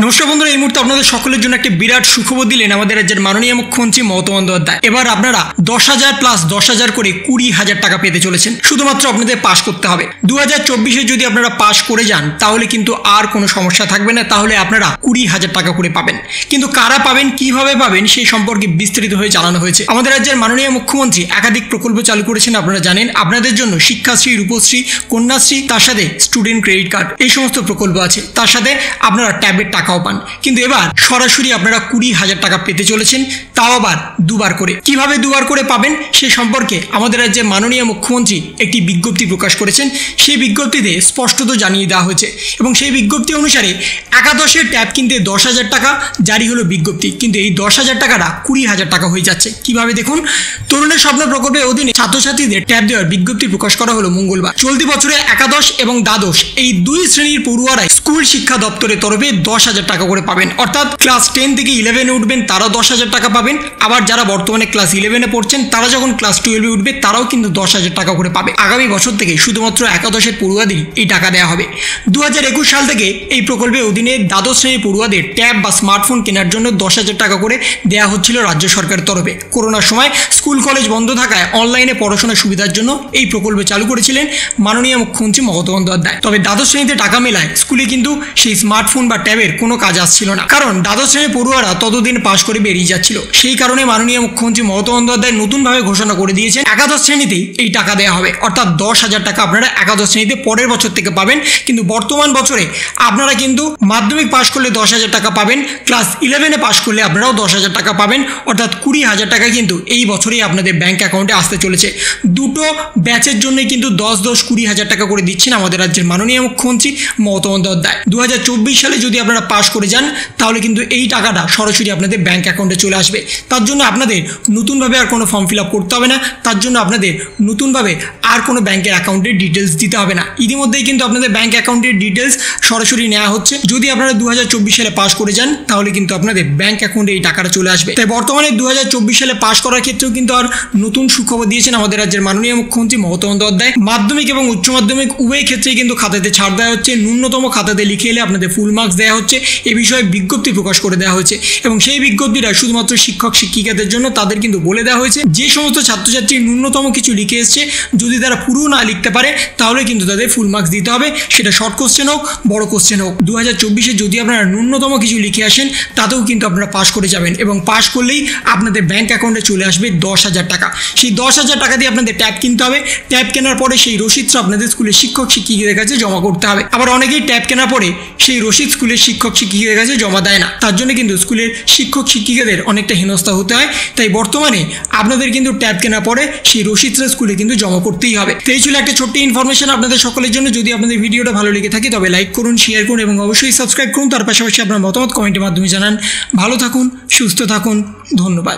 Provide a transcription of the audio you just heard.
নমস্কার বন্ধুরা, এই মুহূর্তে আপনাদের সকলের জন্য একটা বিরাট সুখবর দিলেন আমাদের রাজ্যের মাননীয় মুখ্যমন্ত্রী মমতা বন্দ্যোপাধ্যায়। এবার আপনারা 10,000 প্লাস 10,000 করে 20,000 টাকা পেতে চলেছেন। শুধুমাত্র আপনাদের পাস করতে হবে। 2024-এ যদি আপনারা পাস করে যান তাহলে কিন্তু আর কোনো সমস্যা থাকবে না, তাহলে আপনারা 20,000 টাকা করে পাবেন। কিন্তু কারা পাবেন, কিভাবে পাবেন সেই সম্পর্কে বিস্তারিত হয়ে জানানো হয়েছে। আমাদের রাজ্যের মাননীয় মুখ্যমন্ত্রী একাধিক প্রকল্প চালু করেছেন, আপনারা জানেন। আপনাদের জন্য শিক্ষাশ্রী, রূপশ্রী, কন্যাশ্রী, তার সাথে স্টুডেন্ট ক্রেডিট কার্ড, এই সমস্ত প্রকল্প আছে। তার সাথে আপনারা ট্যাবের টাকাও পান। কিন্তু এবার সরাসরি আপনারা 20,000 টাকা পেতে চলেছেন, তাও আবার দুবার করে। কিভাবে দুবার করে পাবেন সে সম্পর্কে আমাদের রাজ্যের মাননীয় মুখ্যমন্ত্রী একটি বিজ্ঞপ্তি প্রকাশ করেছেন। সেই বিজ্ঞপ্তিতে স্পষ্টত জানিয়ে দেওয়া হয়েছে এবং সেই বিজ্ঞপ্তি অনুসারে একাদশের ট্যাব কিনতে 10,000 টাকা জারি হলো বিজ্ঞপ্তি, কিন্তু এই 10,000 টাকাটা 20,000 টাকা হয়ে যাচ্ছে। কিভাবে দেখুন, তরুণের স্বপ্ন প্রকল্পের অধীনে ছাত্রছাত্রীদের ট্যাব দেওয়ার বিজ্ঞপ্তি প্রকাশ করা হলো মঙ্গলবার। চলতি বছরে একাদশ এবং দ্বাদশ এই দুই শ্রেণীর পড়ুয়ারাই স্কুল শিক্ষা দপ্তরের তরফে 10,000 টাকা করে পাবেন। অর্থাৎ ক্লাস 10 থেকে 11-এ উঠবেন তারাও 10,000 টাকা পাবেন। আবার যারা বর্তমানে ক্লাস 11-এ পড়ছেন তারা যখন ক্লাস 12-এ উঠবে তারাও কিন্তু 10,000 টাকা করে পাবে। আগামী বছর থেকে শুধুমাত্র একাদশের পড়ুয়াদেরই এই টাকা দেওয়া হবে। 2021 সাল থেকে এই প্রকল্পের অধীনে দ্বাদশ শ্রেণীর পড়ুয়াদের ট্যাব বা স্মার্টফোন কেনার জন্য 10,000 টাকা করে দেওয়া হচ্ছিল রাজ্য সরকারের তরফে। করোনার সময় স্কুল কলেজ বন্ধ থাকায় অনলাইনে পড়াশোনার সুবিধার জন্য এই প্রকল্প চালু করেছিলেন মাননীয় মুখ্যমন্ত্রী মমতা বন্দ্যোপাধ্যায়। তবে দ্বাদশ শ্রেণীতে টাকা মেলায় স্কুলে কিন্তু সেই স্মার্টফোন বা ট্যাবের কোনো কাজ আসছিল না, কারণ দ্বাদশ শ্রেণীর পড়ুয়ারা ততদিন পাশ করে বেরিয়ে যাচ্ছিল। সেই কারণে মাননীয় মুখ্যমন্ত্রী মমতা বন্দ্যোপাধ্যায় নতুনভাবে ঘোষণা করে দিয়েছেন একাদশ শ্রেণীতেই এই টাকা দেওয়া হবে। অর্থাৎ 10,000 টাকা আপনারা একাদশ শ্রেণীতে পরের বছর থেকে পাবেন। কিন্তু বর্তমান বছরে আপনারা কিন্তু মাধ্যমিক পাশ করলে 10,000 টাকা পাবেন, ক্লাস 11-এ পাশ করলে আপনারাও 10,000 টাকা পাবেন। অর্থাৎ 20,000 টাকা কিন্তু এই বছরেই আপনাদের ব্যাংক অ্যাকাউন্টে আসতে চলেছে। দুটো ব্যাচের জন্যই কিন্তু 10-20,000 টাকা করে দিচ্ছেন আমাদের রাজ্যের মাননীয় মুখ্যমন্ত্রী মমতা বন্দ্যোপাধ্যায়। 2024 সালে যদি আপনারা পাশ করে যান তাহলে কিন্তু এই টাকাটা সরাসরি আপনাদের ব্যাংক অ্যাকাউন্টে চলে আসবে। তার জন্য আপনাদের নতুনভাবে আর কোনো ফর্ম ফিল আপ করতে হবে না, তার জন্য আপনাদের নতুনভাবে আর কোনো ব্যাংকের অ্যাকাউন্টের ডিটেলস দিতে হবে না। ইতিমধ্যেই কিন্তু আপনাদের ব্যাংক অ্যাকাউন্টের ডিটেলস সরাসরি নেওয়া হচ্ছে। যদি আপনারা 2024 সালে পাশ করে যান তাহলে কিন্তু আপনাদের ব্যাংক অ্যাকাউন্টে এই টাকাটা চলে আসবে। তাই বর্তমানে 2024 সালে পাশ করার ক্ষেত্রেও কিন্তু আর নতুন সুখবর দিয়েছেন আমাদের রাজ্যের মাননীয় মুখ্যমন্ত্রী মমতা বন্দ্যোপাধ্যায়। মাধ্যমিক এবং উচ্চ মাধ্যমিক উভয় ক্ষেত্রেই কিন্তু খাতাতে ছাড় দেওয়া হচ্ছে। ন্যূনতম খাতাতে লিখে এলে আপনাদের ফুল মার্কস দেওয়া হচ্ছে, এ বিষয়ে বিজ্ঞপ্তি প্রকাশ করে দেওয়া হয়েছে। এবং সেই বিজ্ঞপ্তিটা শুধুমাত্র শিক্ষক শিক্ষিকাদের জন্য। তাদের কিন্তু বলে দেওয়া হয়েছে যে সমস্ত ছাত্রছাত্রী ন্যূনতম কিছু লিখে এসছে, যদি তারা পুরো না লিখতে পারে তাহলে কিন্তু তাদের ফুল মার্কস দিতে হবে, সেটা শর্ট কোশ্চেন হোক বড় কোশ্চেন হোক। 2024-এ যদি আপনারা ন্যূনতম কিছু লিখে আসেন তাতেও কিন্তু আপনারা পাস করে যাবেন এবং পাস করলেই আপনাদের ব্যাংক অ্যাকাউন্টে চলে আসবে 10,000 টাকা। সেই 10,000 টাকা দিয়ে আপনাদের ট্যাব কিনতে হবে। ট্যাব কেনার পরে সেই রসিদটা আপনাদের স্কুলের শিক্ষক শিক্ষিকাদের কাছে জমা করতে হবে। আবার অনেকেই ট্যাব কেনার পরে সেই রসিদ স্কুলের শিক্ষক শিক্ষিকাদের কাছে জমা দেয় না, তার জন্য কিন্তু স্কুলের শিক্ষক শিক্ষিকাদের অনেকটা হেনস্থা হতে হয়। তাই বর্তমানে আপনাদের কিন্তু ট্যাব কেনার পরে সেই রসিদটা স্কুলে কিন্তু জমা করতেই হবে। তো এই ছিল একটা ছোট্ট ইনফরমেশন আপনাদের সকলের জন্য। যদি আপনাদের ভিডিওটা ভালো লেগে থাকে তবে লাইক করুন, শেয়ার করুন এবং অবশ্যই সাবস্ক্রাইব করুন। তার পাশাপাশি আপনার মতামত কমেন্টের মাধ্যমে জানান। ভালো থাকুন, সুস্থ থাকুন, ধন্যবাদ।